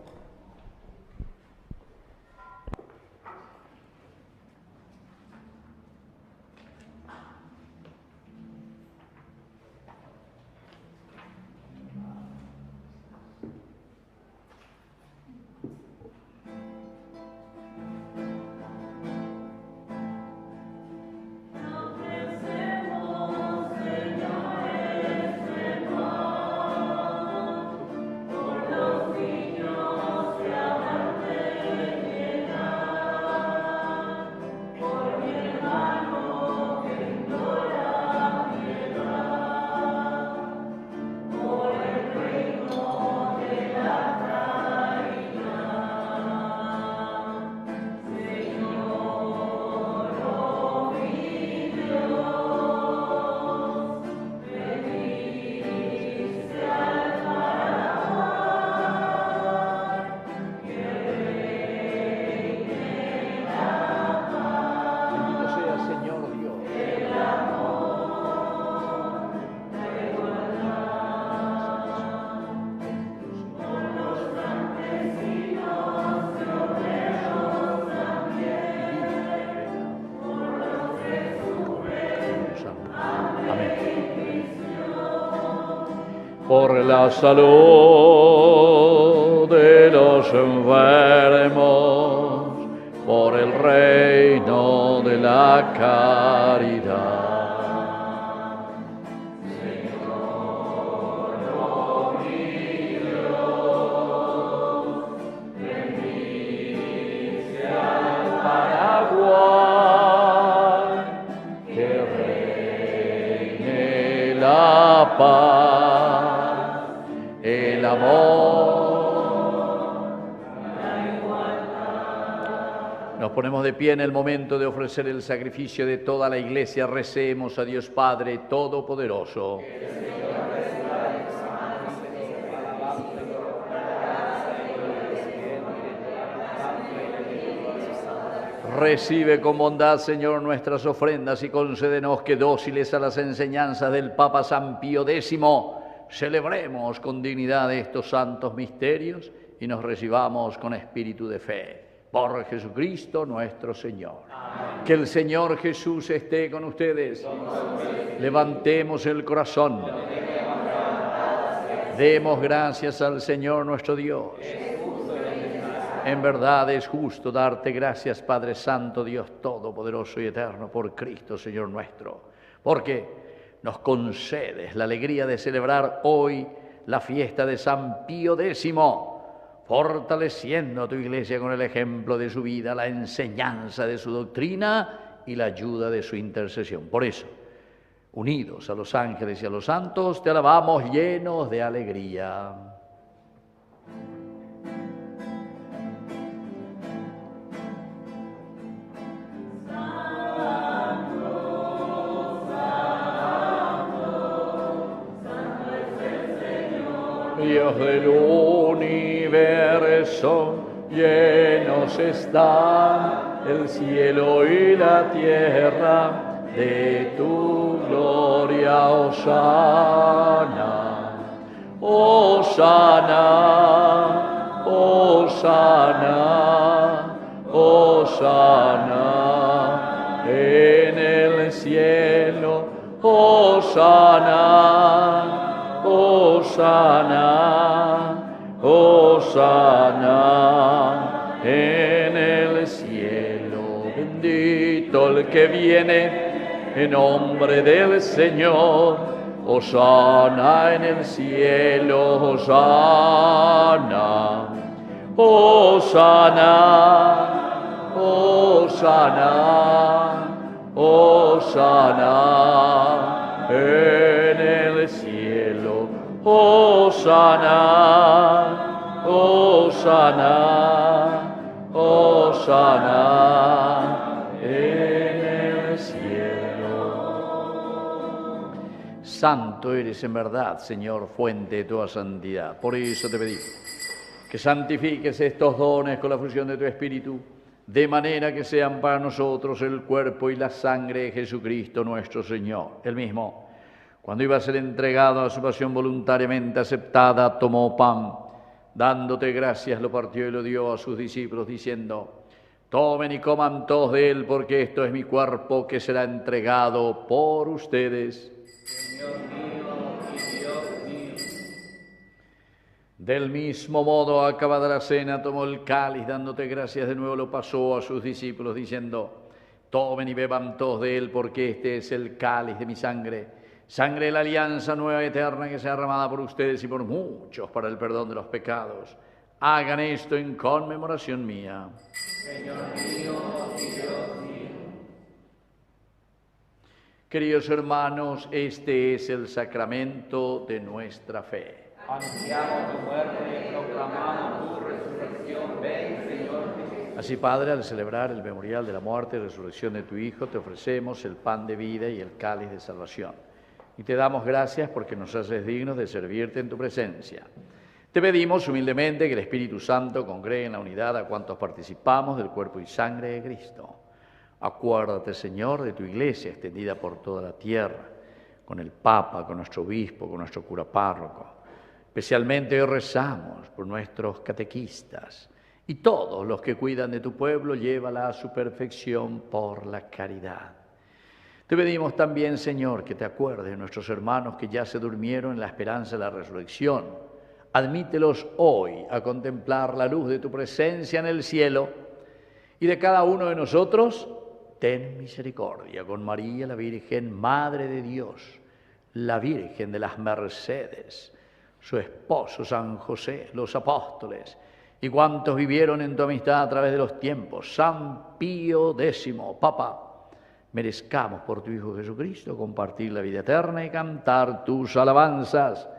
Por la salud de los enfermos, por el reino de la caridad. Señor, oh mi Dios, bendice al Paraguay, que reine la paz, el amor, la igualdad. Nos ponemos de pie en el momento de ofrecer el sacrificio de toda la Iglesia. Recemos a Dios Padre Todopoderoso. Recibe con bondad, Señor, nuestras ofrendas y concédenos que, dóciles a las enseñanzas del Papa San Pío X, celebremos con dignidad estos santos misterios y nos recibamos con espíritu de fe. Por Jesucristo nuestro Señor. Amén. Que el Señor Jesús esté con ustedes. Levantemos el corazón. Demos gracias al Señor nuestro Dios. En verdad es justo darte gracias, Padre Santo, Dios Todopoderoso y Eterno, por Cristo, Señor nuestro. Porque nos concedes la alegría de celebrar hoy la fiesta de San Pío X, fortaleciendo a tu Iglesia con el ejemplo de su vida, la enseñanza de su doctrina y la ayuda de su intercesión. Por eso, unidos a los ángeles y a los santos, te alabamos llenos de alegría. Dios del universo, llenos están el cielo y la tierra de tu gloria. Hosana, Hosana, Hosana, Hosana en el cielo. Hosana, Hosana, Hosana en el cielo. Bendito el que viene en nombre del Señor. Hosana en el cielo. Hosana, Hosana, Hosana, Hosana en el cielo. Hosana, Hosana, Hosana en el cielo. Santo eres en verdad, Señor, fuente de toda santidad. Por eso te pedimos que santifiques estos dones con la fusión de tu Espíritu, de manera que sean para nosotros el cuerpo y la sangre de Jesucristo nuestro Señor. Él mismo, cuando iba a ser entregado a su pasión voluntariamente aceptada, tomó pan, dándote gracias, lo partió y lo dio a sus discípulos, diciendo: tomen y coman todos de él, porque esto es mi cuerpo que será entregado por ustedes. Señor mío y Dios mío. Del mismo modo, acabada la cena, tomó el cáliz, dándote gracias de nuevo, lo pasó a sus discípulos, diciendo: tomen y beban todos de él, porque este es el cáliz de mi sangre, sangre de la alianza nueva y eterna, que sea derramada por ustedes y por muchos para el perdón de los pecados. Hagan esto en conmemoración mía. Señor mío y Dios mío. Queridos hermanos, este es el sacramento de nuestra fe. Anunciamos tu muerte y proclamamos tu resurrección. Ven, Señor Jesús. Así, Padre, al celebrar el memorial de la muerte y resurrección de tu Hijo, te ofrecemos el pan de vida y el cáliz de salvación. Y te damos gracias porque nos haces dignos de servirte en tu presencia. Te pedimos humildemente que el Espíritu Santo congregue en la unidad a cuantos participamos del cuerpo y sangre de Cristo. Acuérdate, Señor, de tu Iglesia extendida por toda la tierra, con el Papa, con nuestro obispo, con nuestro cura párroco. Especialmente hoy rezamos por nuestros catequistas y todos los que cuidan de tu pueblo, llévala a su perfección por la caridad. Te pedimos también, Señor, que te acuerdes de nuestros hermanos que ya se durmieron en la esperanza de la resurrección. Admítelos hoy a contemplar la luz de tu presencia en el cielo, y de cada uno de nosotros, ten misericordia con María, la Virgen, Madre de Dios, la Virgen de las Mercedes, su esposo San José, los apóstoles, y cuantos vivieron en tu amistad a través de los tiempos. San Pío X, Papa, merezcamos por tu Hijo Jesucristo compartir la vida eterna y cantar tus alabanzas.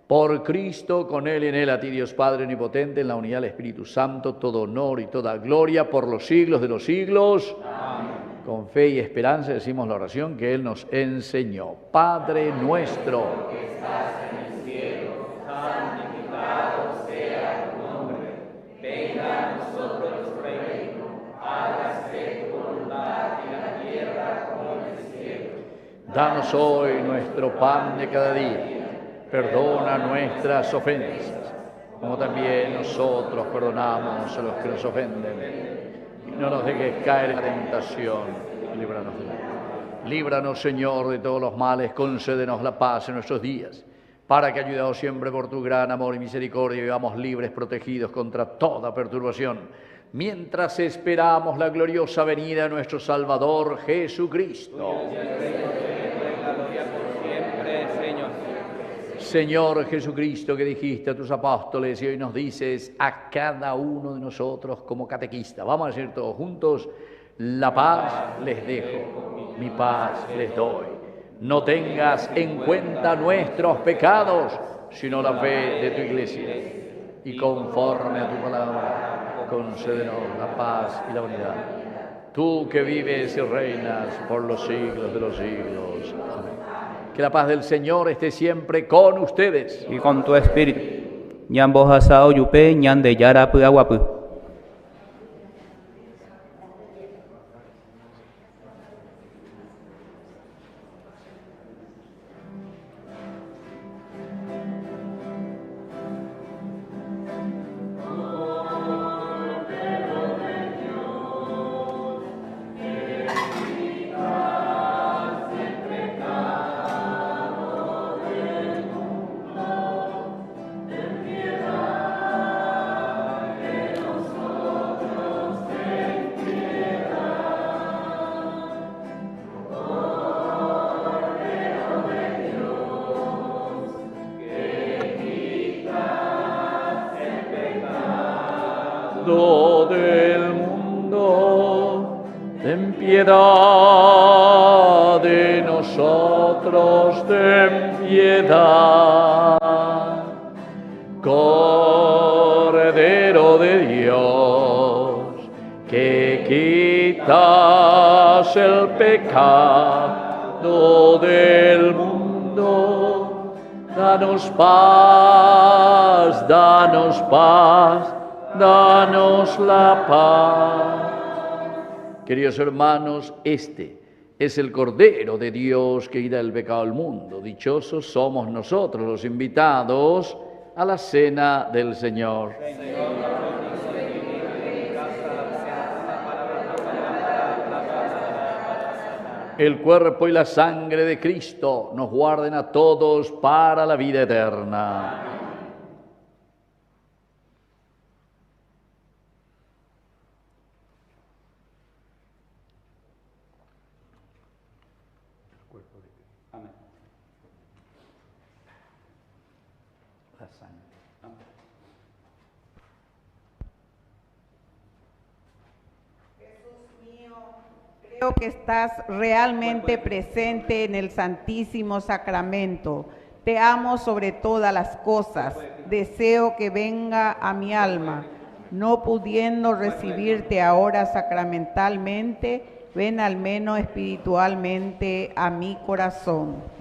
Por Cristo, con Él y en Él, a ti, Dios Padre omnipotente, en la unidad del Espíritu Santo, todo honor y toda gloria por los siglos de los siglos. Amén. Con fe y esperanza decimos la oración que Él nos enseñó. Padre nuestro, Que estás en el cielo, santificado sea tu nombre. Venga a nosotros tu reino. Hágase tu voluntad en la tierra como en el cielo. danos hoy nuestro pan de cada día. Perdona nuestras ofensas, como también nosotros perdonamos a los que nos ofenden. Y no nos dejes caer en la tentación, y líbranos del mal. Líbranos, Señor, de todos los males, concédenos la paz en nuestros días, para que, ayudados siempre por tu gran amor y misericordia, vivamos libres, protegidos contra toda perturbación, mientras esperamos la gloriosa venida de nuestro Salvador Jesucristo. Tuyo es el reino, la gloria por Señor Jesucristo que dijiste a tus apóstoles y hoy nos dices a cada uno de nosotros como catequista. Vamos a decir todos juntos: la paz les dejo, mi paz les doy. No tengas en cuenta nuestros pecados, sino la fe de tu Iglesia. Y conforme a tu palabra, concédenos la paz y la unidad. Tú que vives y reinas por los siglos de los siglos. Amén. Que la paz del Señor esté siempre con ustedes. Y con tu espíritu. Ñan bojasao yupe, ñan de yarapu aguapu. Del mundo, ten piedad de nosotros, ten piedad. Cordero de Dios, que quitas el pecado del mundo, danos paz, danos paz. Danos la paz. Queridos hermanos, este es el Cordero de Dios que quita el pecado del mundo. Dichosos somos nosotros los invitados a la cena del Señor. El cuerpo y la sangre de Cristo nos guarden a todos para la vida eterna. Amén. La sangre. Amén. Creo que estás realmente presente en el Santísimo Sacramento. Te amo sobre todas las cosas. Deseo que venga a mi alma. No pudiendo recibirte ahora sacramentalmente, ven al menos espiritualmente a mi corazón.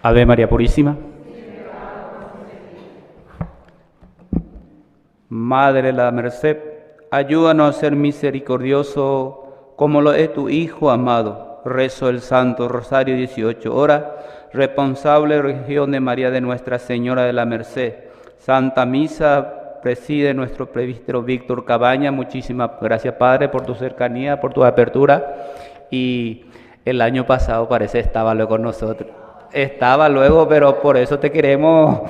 Ave María Purísima. Madre de la Merced, ayúdanos a ser misericordioso como lo es tu Hijo amado. Rezo el Santo Rosario 18 horas, responsable región de María de Nuestra Señora de la Merced. Santa Misa preside nuestro presbítero Víctor Cabaña. Muchísimas gracias, Padre, por tu cercanía, por tu apertura. Y el año pasado parece estaba luego con nosotros. Estaba luego, pero por eso te queremos,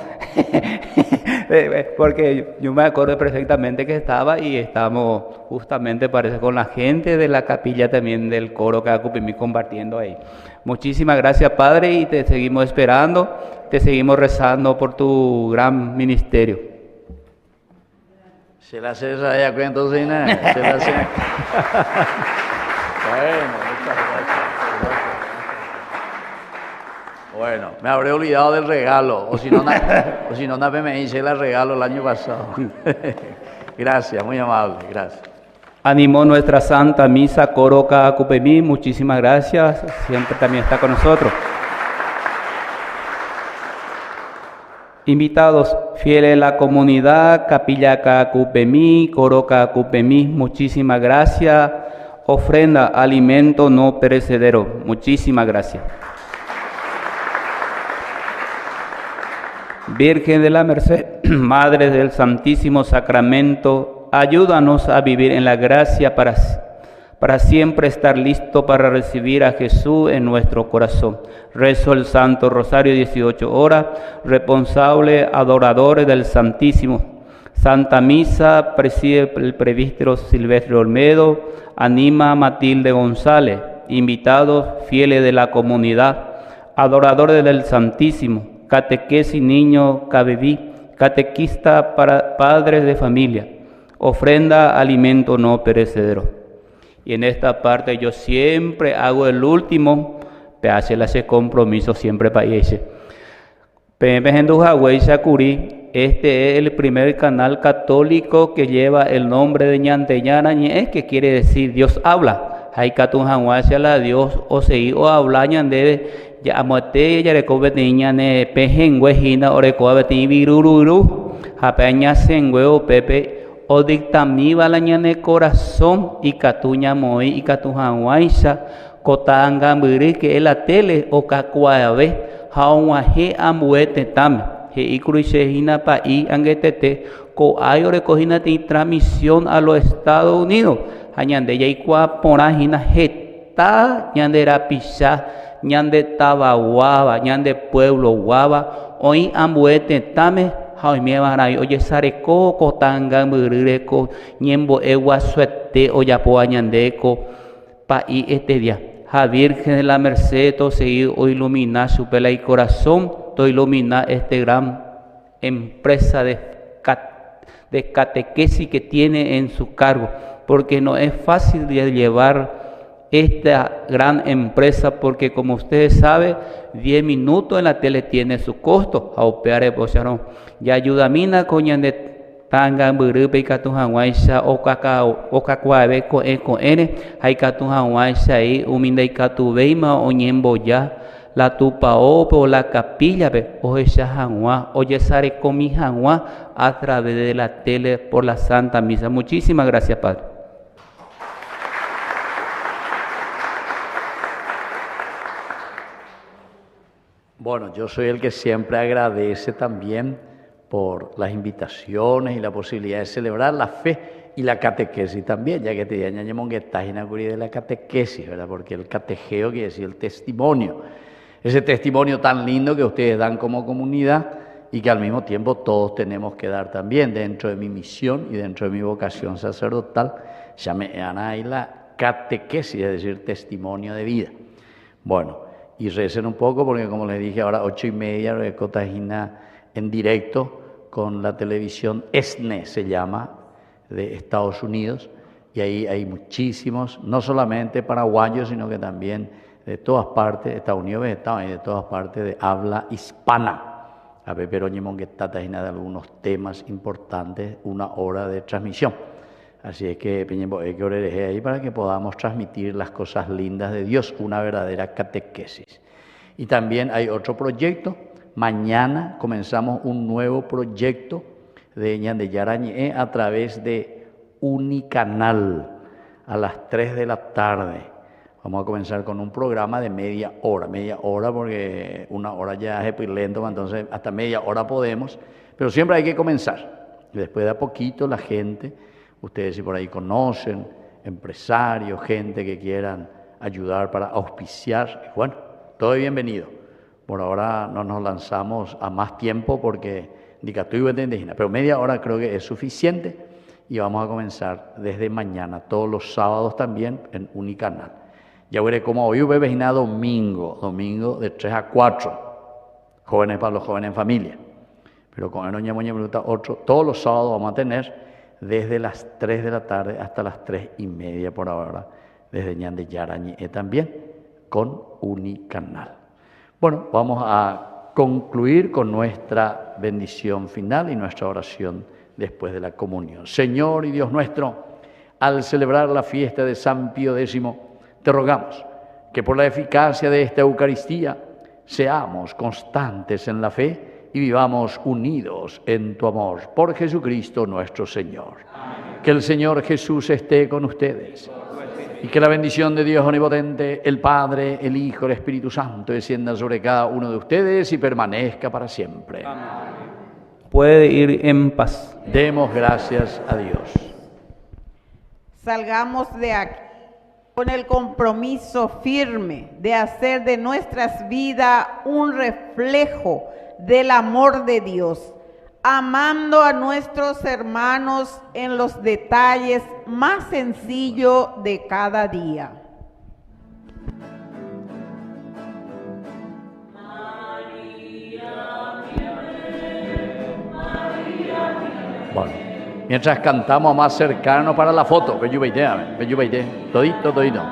porque yo me acuerdo perfectamente que estaba y estamos justamente, parece, con la gente de la capilla también del coro que Acupimí compartiendo ahí. Muchísimas gracias, Padre, y te seguimos esperando, te seguimos rezando por tu gran ministerio. Se la hace esa ya entonces, ¿no? Se la hace. Bueno, muchas gracias. Bueno, me habré olvidado del regalo, o si no, me hice el regalo el año pasado. Gracias, muy amable, gracias. Animó nuestra Santa Misa, Coro Cacupemí, muchísimas gracias, siempre también está con nosotros. Invitados, fieles de la comunidad, Capilla Cacupemí, Coro Cacupemí, muchísimas gracias. Ofrenda, alimento no perecedero, muchísimas gracias. Virgen de la Merced, Madre del Santísimo Sacramento, ayúdanos a vivir en la gracia para siempre estar listo para recibir a Jesús en nuestro corazón. Rezo el Santo Rosario 18 horas, responsable adoradores del Santísimo. Santa Misa preside el presbítero Silvestre Olmedo, anima a Matilde González. Invitados, fieles de la comunidad, adoradores del Santísimo. Catequesis niño Cabeví, catequista para padres de familia, ofrenda alimento no perecedero. Y en esta parte yo siempre hago el último, ese compromiso siempre para ese. Este es el primer canal católico que lleva el nombre de Ñanteyana, que quiere decir Dios habla. Hay la Dios o se o habla ñandebe. Ya amote ya recobete ñane pejenguejina o recobete virururu apeña sengueo pepe o dictamiva la ñane corazón y catuña moi y catujanguaisa cotanga mbiri que la tele o cacuave jauaje ambuete tam he icruishejina pa y angetete co hay recogina de transmisión a los Estados Unidos añande ya icua porajina jeta ñandera pisá ñande taba guava, ñande pueblo guava, hoy ambuete tame, jaime baray, oye sareco, cotanga, murireco, ñembo egua suete, oyapoa ñandeco, paí este día. Ja Virgen de la Merced, to seguir o iluminar su pela y corazón, to iluminar este gran empresa de catequesis que tiene en su cargo, porque no es fácil de llevar esta gran empresa, porque como ustedes saben, 10 minutos en la tele tiene su costo. A opear ya ayuda mina coñan de tanga burupe y catujanguaisa o cacuave con n hay catujanguaisa y humilde y catuveima o ñembo ya la tupa o la capilla o esa jangua o yesare con mi jangua a través de la tele por la Santa Misa. Muchísimas gracias, Padre. Bueno, yo soy el que siempre agradece también por las invitaciones y la posibilidad de celebrar la fe y la catequesis también, ya que te digan que estás en de la catequesis, ¿verdad? Porque el catejeo quiere decir el testimonio, ese testimonio tan lindo que ustedes dan como comunidad y que al mismo tiempo todos tenemos que dar también dentro de mi misión y dentro de mi vocación sacerdotal, ya me dan ahí la catequesis, es decir, testimonio de vida. Bueno, y recen un poco porque, como les dije, ahora 8:30 de Cotajina en directo con la televisión ESNE, se llama, de Estados Unidos, y ahí hay muchísimos, no solamente paraguayos, sino que también de todas partes, Estados Unidos, y de todas partes de habla hispana. A ver, pero que Tatajina de algunos temas importantes, 1 hora de transmisión. Así es que hay que orar ahí para que podamos transmitir las cosas lindas de Dios, una verdadera catequesis. Y también hay otro proyecto. Mañana comenzamos un nuevo proyecto de Ñande Yarañe a través de Unicanal a las 3 de la tarde. Vamos a comenzar con un programa de media hora porque una hora ya es muy lento, entonces hasta media hora podemos, pero siempre hay que comenzar. Y después de a poquito la gente, ustedes si por ahí conocen, empresarios, gente que quieran ayudar para auspiciar, bueno, todo es bienvenido. Por ahora no nos lanzamos a más tiempo porque pero media hora creo que es suficiente y vamos a comenzar desde mañana, todos los sábados también en Unicanal. Ya veré cómo hoy vecina domingo de 3 a 4, jóvenes para los jóvenes en familia. Pero con el Oña Minuta 8, todos los sábados vamos a tener desde las 3 de la tarde hasta las 3:30 por ahora, desde Ñande Yarañe también, con Unicanal. Bueno, vamos a concluir con nuestra bendición final y nuestra oración después de la comunión. Señor y Dios nuestro, al celebrar la fiesta de San Pío X, te rogamos que por la eficacia de esta Eucaristía seamos constantes en la fe y vivamos unidos en tu amor. Por Jesucristo nuestro Señor. Amén. Que el Señor Jesús esté con ustedes. Y que la bendición de Dios omnipotente, el Padre, el Hijo, el Espíritu Santo, descienda sobre cada uno de ustedes y permanezca para siempre. Amén. Puede ir en paz. Demos gracias a Dios. Salgamos de aquí con el compromiso firme de hacer de nuestras vidas un reflejo del amor de Dios, amando a nuestros hermanos en los detalles más sencillos de cada día. Bueno, mientras cantamos más cercano para la foto, todito,